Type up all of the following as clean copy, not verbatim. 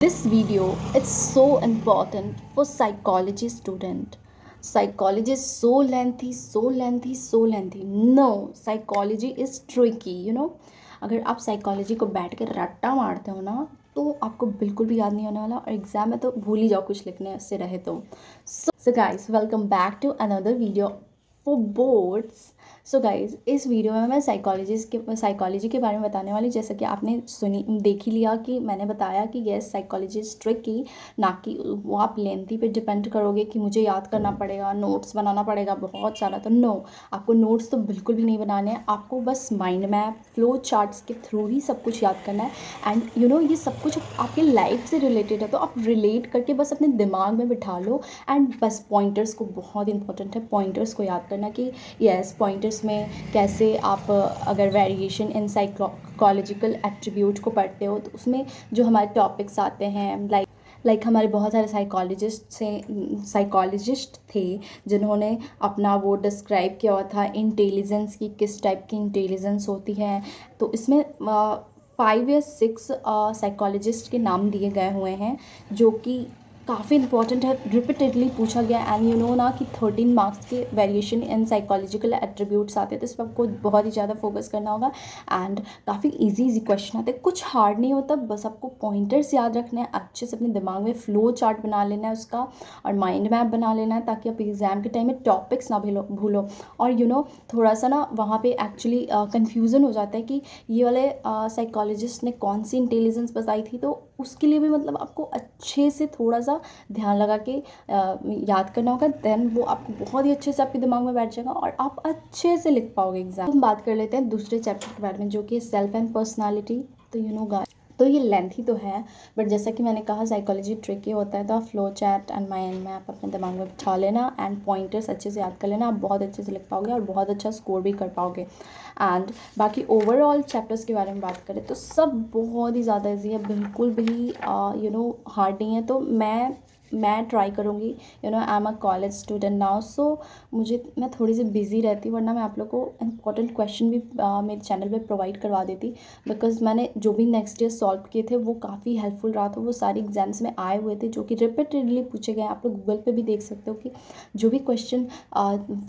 This video is so important for psychology student. Psychology is so lengthy, so lengthy, so lengthy. No, psychology is tricky. अगर आप psychology को बैठ कर रट्टा मारते हो ना तो आपको बिल्कुल भी याद नहीं होने वाला और एग्जाम में तो भूल ही जाओ कुछ लिखने से रहे तो. So guys, welcome back to another video for boards. So guys, इस वीडियो में मैं साइकोलॉजी के बारे में बताने वाली. जैसा कि आपने देख ही लिया कि मैंने बताया कि येस साइकोलॉजी इज ट्रिकी, ना कि वो आप लेंथी पे डिपेंड करोगे कि मुझे याद करना पड़ेगा, नोट्स बनाना पड़ेगा बहुत सारा. तो नो, आपको नोट्स तो बिल्कुल भी नहीं बनाने हैं. आपको बस माइंड मैप, फ्लो चार्ट्स के थ्रू ही सब कुछ याद करना है. एंड ये सब कुछ आपके लाइफ से रिलेटेड है, तो आप रिलेट करके बस अपने दिमाग में बिठा लो. एंड बस पॉइंटर्स को, बहुत इंपॉर्टेंट है पॉइंटर्स को याद करना कि येस पॉइंटर्स में कैसे आप अगर वेरिएशन इन साइकोलॉजिकल एट्रीब्यूट को पढ़ते हो तो उसमें जो हमारे टॉपिक्स आते हैं लाइक हमारे बहुत सारे साइकोलॉजिस्ट थे जिन्होंने अपना वो डिस्क्राइब किया हुआ था इंटेलिजेंस की, किस टाइप की इंटेलिजेंस होती है. तो इसमें 5 या 6 साइकोलॉजिस्ट के नाम दिए गए हुए हैं जो कि काफ़ी इंपॉर्टेंट है, रिपीटेडली पूछा गया. एंड ना कि 13 मार्क्स के वेरिएशन इन साइकोलॉजिकल एट्रीब्यूट्स आते हैं, तो इस पर आपको बहुत ही ज़्यादा फोकस करना होगा. एंड काफ़ी इजी क्वेश्चन आते हैं, कुछ हार्ड नहीं होता, बस आपको पॉइंटर्स याद रखना है, अच्छे से अपने दिमाग में फ्लो चार्ट बना लेना है उसका और माइंड मैप बना लेना है ताकि आप एग्ज़ाम के टाइम में टॉपिक्स ना भूलो. और थोड़ा सा ना वहाँ पर एक्चुअली कन्फ्यूज़न हो जाता है कि ये वाले साइकोलॉजिस्ट ने कौन सी इंटेलिजेंस बताई थी. तो उसके लिए भी मतलब आपको अच्छे से थोड़ा सा ध्यान लगा के याद करना होगा. देन वो आपको बहुत ही अच्छे से आपके दिमाग में बैठ जाएगा और आप अच्छे से लिख पाओगे एग्जाम. हम बात कर लेते हैं दूसरे चैप्टर के बारे में जो कि सेल्फ एंड पर्सनालिटी. तो ये लेंथी तो है, बट जैसा कि मैंने कहा साइकोलॉजी ट्रिकी होता है, तो आप flow chart and mind map अपने दिमाग में बिठा लेना एंड पॉइंटर्स अच्छे से याद कर लेना. आप बहुत अच्छे से लिख पाओगे और बहुत अच्छा स्कोर भी कर पाओगे. एंड बाकी ओवरऑल चैप्टर्स के बारे में बात करें तो सब बहुत ही ज़्यादा ईजी है, बिल्कुल भी हार्ड नहीं है. तो मैं ट्राई करूँगी. I am a college student now, so मैं थोड़ी सी बिजी रहती, वरना मैं आप लोग को इंपॉर्टेंट क्वेश्चन भी मेरे चैनल पे प्रोवाइड करवा देती. बिकॉज मैंने जो भी नेक्स्ट ईयर सॉल्व किए थे वो काफ़ी हेल्पफुल रहा था. वो सारे एग्जाम्स में आए हुए थे जो कि रिपीटेडली पूछे गए. आप लोग गूगल पे भी देख सकते हो कि जो भी क्वेश्चन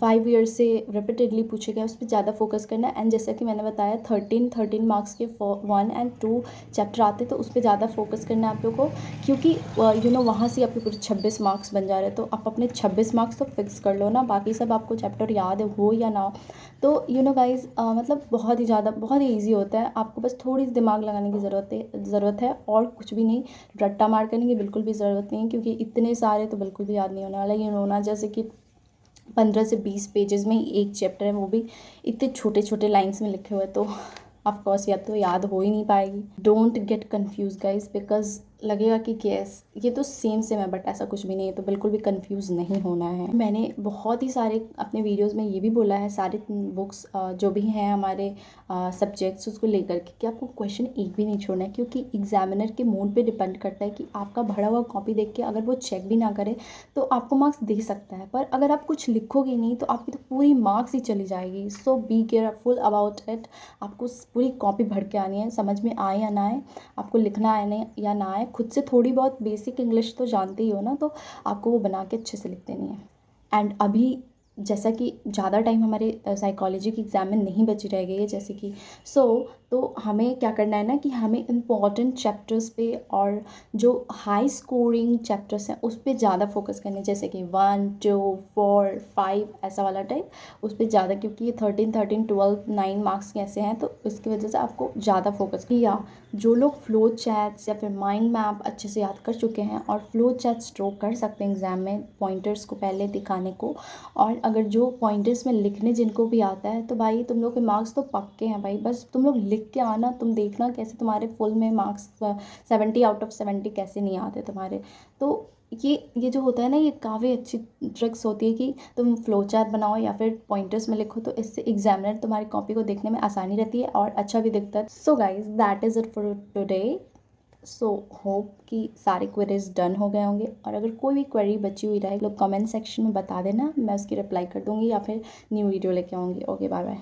5 ईयर्स से रिपीटेडली पूछे गए उस पर ज़्यादा फोकस करना है. एंड जैसा कि मैंने बताया 13 मार्क्स के 1 और 2 चैप्टर आते, तो उस पर ज़्यादा फोकस करना है आप लोग को, क्योंकि वहाँ से आपके 26 मार्क्स बन जा रहे हैं. तो आप अपने 26 मार्क्स तो फिक्स कर लो ना, बाकी सब आपको चैप्टर याद हो या ना हो. तो गाइज मतलब बहुत ही ज़्यादा, बहुत ही ईजी होता है. आपको बस थोड़ी सी दिमाग लगाने की ज़रूरत है और कुछ भी नहीं. रट्टा मार करने की बिल्कुल भी ज़रूरत नहीं है, क्योंकि इतने सारे तो बिल्कुल भी याद नहीं होने वाला. ना जैसे कि 15 से 20 पेजेस में ही एक चैप्टर है, वो भी इतने छोटे छोटे लाइन्स में लिखे हुए, तो ऑफकोर्स या तो याद हो ही नहीं पाएगी. Don't get confuse guys, because लगेगा कि यस ये तो सेम है, बट ऐसा कुछ भी नहीं है. तो बिल्कुल भी कंफ्यूज नहीं होना है. मैंने बहुत ही सारे अपने वीडियोस में ये भी बोला है, सारे बुक्स जो भी हैं हमारे सब्जेक्ट्स उसको लेकर के, कि आपको क्वेश्चन एक भी नहीं छोड़ना है, क्योंकि एग्जामिनर के मूड पे डिपेंड करता है कि आपका भरा हुआ कॉपी देख के अगर वो चेक भी ना करे तो आपको मार्क्स दे सकता है. पर अगर आप कुछ लिखोगे नहीं तो आपकी तो पूरी मार्क्स ही चली जाएगी. सो बी केयरफुल अबाउट इट. आपको पूरी कॉपी भर के आनी है, समझ में आए या ना आए, आपको लिखना आए नहीं या ना आए, खुद से थोड़ी बहुत बेसिक इंग्लिश तो जानते ही हो ना, तो आपको वो बना के अच्छे से लिख देनी है. एंड अभी जैसा कि ज़्यादा टाइम हमारे साइकोलॉजी की एग्ज़ाम में नहीं बची रह गई है, जैसे कि तो हमें क्या करना है ना कि हमें इम्पॉर्टेंट चैप्टर्स पे और जो हाई स्कोरिंग चैप्टर्स हैं उस पर ज़्यादा फोकस करना है, जैसे कि 1, 2, 4, 5 ऐसा वाला टाइप, उस पर ज़्यादा, क्योंकि ये 13, 12, 9 मार्क्स कैसे हैं, तो इसकी वजह से आपको ज़्यादा फोकस किया. जो लोग फ्लो चैट्स या फिर माइंड मैप अच्छे से याद कर चुके हैं और फ्लो चैट स्ट्रोक कर सकते हैं एग्ज़ाम में पॉइंटर्स को पहले दिखाने को, और अगर जो पॉइंटर्स में लिखने जिनको भी आता है, तो भाई तुम लोग के मार्क्स तो पक्के हैं भाई. बस तुम लोग लिख के आना, तुम देखना कैसे तुम्हारे फुल में मार्क्स 70 आउट ऑफ 70 कैसे नहीं आते तुम्हारे. तो ये जो होता है ना, ये काफ़ी अच्छी ट्रिक्स होती है कि तुम फ्लो चार्ट बनाओ या फिर पॉइंटर्स में लिखो, तो इससे एग्जामिनर तुम्हारी कॉपी को देखने में आसानी रहती है और अच्छा भी दिखता है. So guys, that is it for today. So hope कि सारे क्वेरीज डन हो गए होंगे, और अगर कोई भी क्वेरी बची हुई रहे लोग कमेंट सेक्शन में बता देना, मैं उसकी रिप्लाई कर दूँगी या फिर न्यू वीडियो लेके आऊँगी. Okay, bye bye.